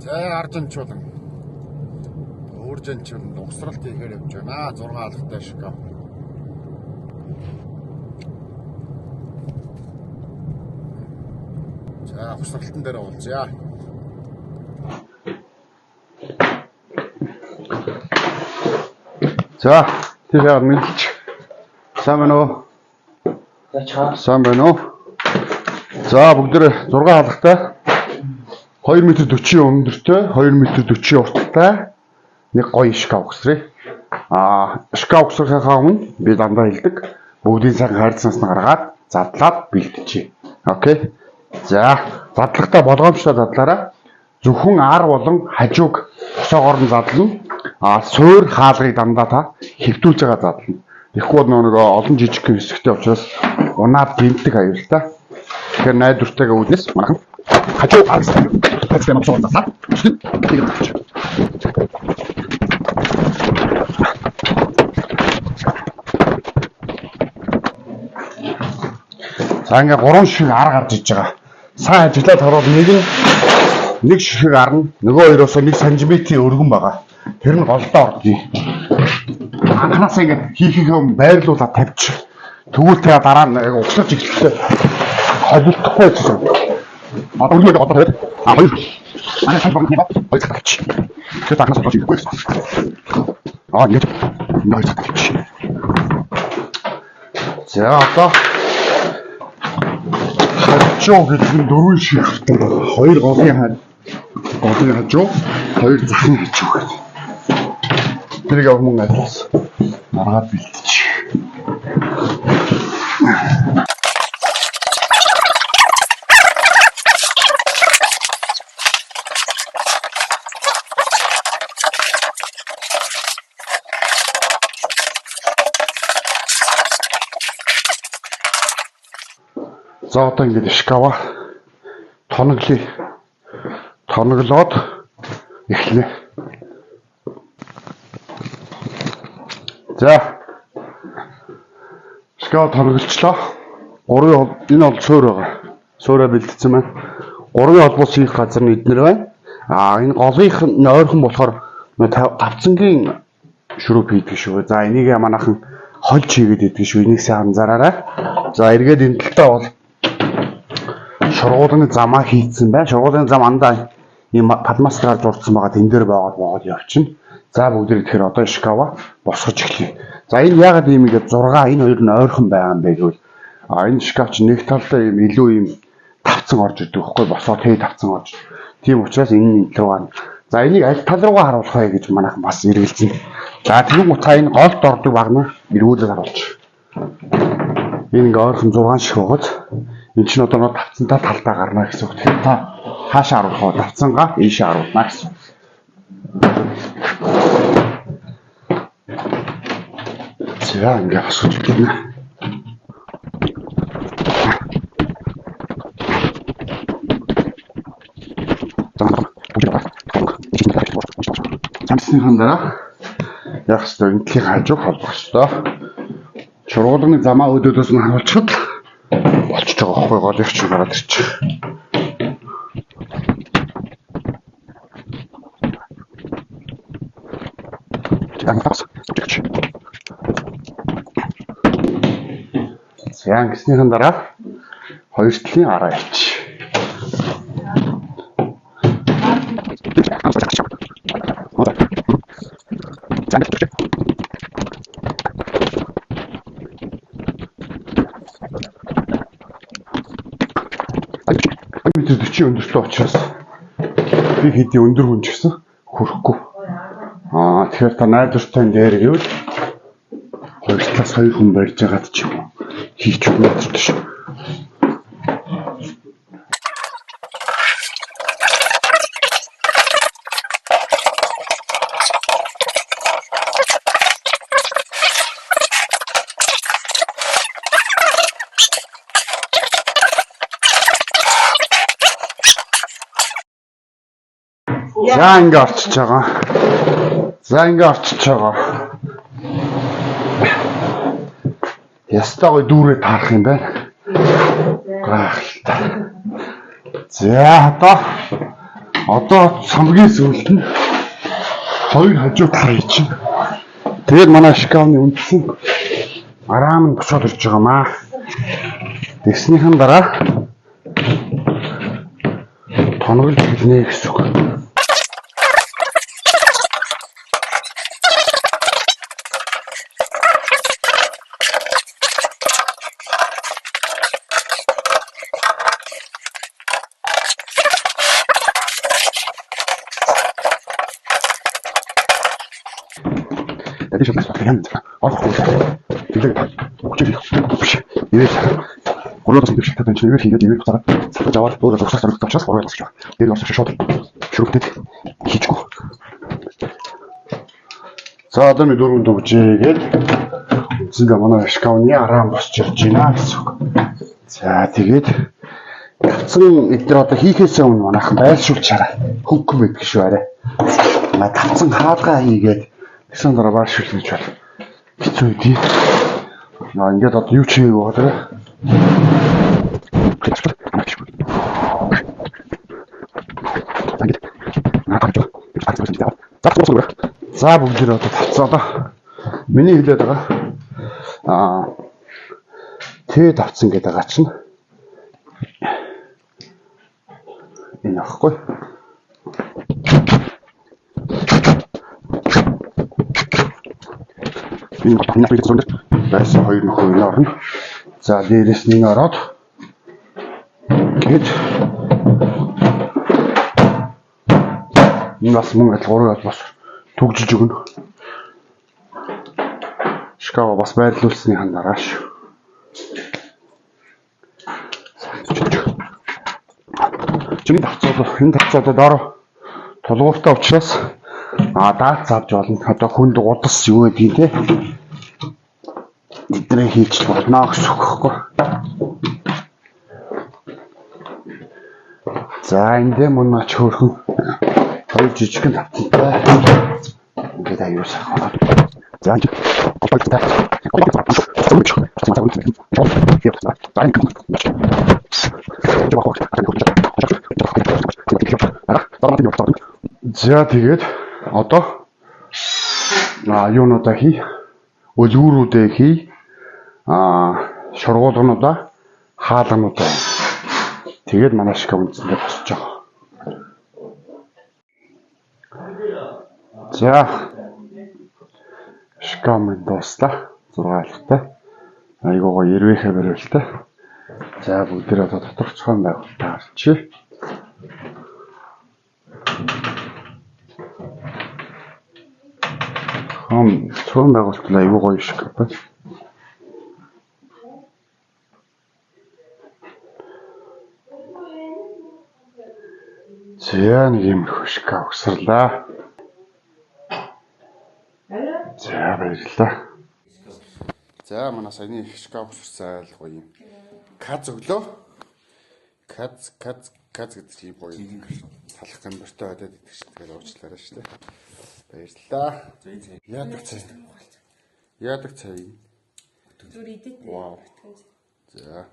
Аржинчуулан өөржинчуулан угсралт хийхээр явж байна. 6 алгатай шкаф. За угсралтан дээр уулзъя. За тэгээ мэдчих. Сайн байна уу? Сайн байна уу? За бүгдээ 6 алгатай 2 м 40 өндөртэй, 2 м 40 урттай нэг гоё шкаф өгсрээ. Шкаф өгсөхийн өмнө би дандаа хэлдэг. Бүгдийн сайн хайрцаснаас нь гаргаад задлаад бэлтжээ. Окей. За, задлагтаа болгоомжтой задлаараа зөвхөн ар болон хажууг хосоогоор нь задлана. Суур хаалгыг дандаа та хэвтүүлж байгаа задлана. Тэгэхгүй нэг олон жижиг хэсэгтэй учраас унаад гинтэг аюултай. Тэгэхээр найдвартайгаа үүднээс манайхан хажуу алстай амсаа задлаа. За ингээ 3 шиг ар гарч иж байгаа. Сайн ажиглаад хараад нэг ширхэг арна, нөгөө хоёроос 1 см өргөн байгаа. Тэр нь голдоо ордгийг. Анханасаа ингээ хийхээ байрлуулаад тавьчих. Тэгвэл тэгээ дараа нь угсаж ихтэй холилдохгүй гэсэн. Одоо үгүй одоо тэгээд хоёр. Манай сайн багт нэг хоёр цагч. Тэгээд анханасаа болж ирэхгүй. Нэг цагч. За одоо хажуу гэдэг нь 4 ширхэгтэй. 2 голын хажуу, 2 захын хажуу гэдэг. Тэрийг өмнө ажилласан. Маргаад бэлтэж. За одоо ингэж шкафа тоноглоод эхлэе. За шкаф тоноглолчлоо. Энэ бол суур байгаа. Суураа бэлдсэн байна. 3 холбоос хийх газар нь эднэр байна. Энэ голынх нь ойрхон болохоор тавцангийн шүрүүп хийдэг шүү. За энийг манайхан хольж хийгээд идэг шүү. Энийг сайн анзаараарай. За эргээд энэ талтаа бол шургуулгын замаа хийцэн байна. Шургуулгын зам андаа ийм падмастгаар дурдсан байгаа. Тэн дээр боод явчихна. За бүгд тэгэхээр одоо шкафа босгож эхлэе. За энэ яагаад ийм ингээд 6 энэ хоёр нь ойрхон байгаа юм бэ гэвэл энэ шкаф чинь нэг талдаа ийм илүү ийм тавцан орж идэг байхгүй босоо тавцан орж. Тийм учраас энэ руугаа. За энийг аль тал руугаа харуулах вэ гэж манайхан бас эргэлзэн. За тэгвэл утаа энэ голд ордог багна эргүүлээд харуулчих. Энэ ингээ ойрхон 6 шиг байгаад энэ чинь одоо тавцантаа талдаа гарна гэсэн үг. Тэгэхээр та хаашаа харуулах вэ? Тавцангаа ийшээ харуулна гэсэн. За ингээ хасууж гинэ. Замсныхан дараа яг хэвээр энэний хажууг холбох ёстой. Шургуулгын замаа өдөөдөөс нь харуулчихад болчихж байгаа байхгүй гол их чинь гараад ирчих. За ингэснийхэн дараа хоёр талын араа ич. Чи өндөртлөө учраас би хэдий өндөр хүн ч гэсэн хүрэхгүй. Тэгэхээр та найдвартай дээр гэвэл хоёр талаас 2 хүн барьж байгаад ч юм уу хийч өгнө шүү. За ингээ орчиж байгаа. Ястаа гой дүүрээ таарах юм байна. За одоо Одоо самгийн сүлд нь хоёр хажуу талаа чинь. Тэгээд манай шкафны үндсэн араам нь бочоод ирж байгаа маа. Тэгснийхэн дараа тоноглож хэлнэ гэсэн үг. Тэдэж бас байна. Олохгүй. Тэдэж хүчээр биш. Ивэл гурван дахин шигтэй байна. Ивэл хийгээд ивэл буцаад цацаж аваад өөрөө зогсож зоригтой учраас гурван босч байгаа. Тэр бас шууд шүрхтэд хийчихгүй. За одоо ми дөрөв дөвжээгээд зинда манай шкафны араам босч ирж байна гэсэн үг. За тэгээд тавцсан эдгээр одоо хийхээс өмнө манайхан байлшуулж чараа хөнгөн байдаг шүү арай. Тавцсан хаалгаа хийгээд тэгсэн дараа байлшуулна гэж байна. Хэцүү дээ. Ингээд одоо юу ч хийгээгүй байна. За бүгд одоо тавцаалаа. Миний хэлээд байгаа. Тэ тавцсан гэдэг байгаа чинь энэ ахгүй. Энэ батны хэлж зөндөө байсан хоёр нөхөр энэ орно. За дээрээс нэг ороод гээд энэ бас мөн гурван бас түгжилж өгнө. Шкаф бас байрлуулсны хандараа шүү. Чиний тавцаад дараа тулгууртай учраас даат завж болно. Одоо хүнд удас юу гэдгийг те. Эдгээр хийж болно гэсэн үг байхгүй. За эндээ мөн ач хөөрхөн хоёр жижигхэн тавцантай. Ингээд аюул сахаа. За энэ за тэгээд одоо юунуудаа хий, өлгүүрүүдээ хий, шургуулгануудаа, хаалгануудаа. Тэгээд манай шкаф үндэсэндээ босч байгаа. За шкаф минь дуустаа 6 айлттай. Айгуу гоё ирвэхэ барилтай. За бүгдээ одоо доторцхон байгуулалтаа харчих. Цөөн байгуулалт айгуу гоё шкаф байна. За нэг юм шкаф өгсөрлөө. За баярлалаа. За манай саяны шкаф өгсөрсөн айл гоё юм. Каз өглөө. Каз гэдэг юм гоё. Талах камертай байдаг гэдэг чинь тэгэл уучлаарай шүү дээ. Баярлалаа. Яадаг цай. Зүр идэт. Вау. За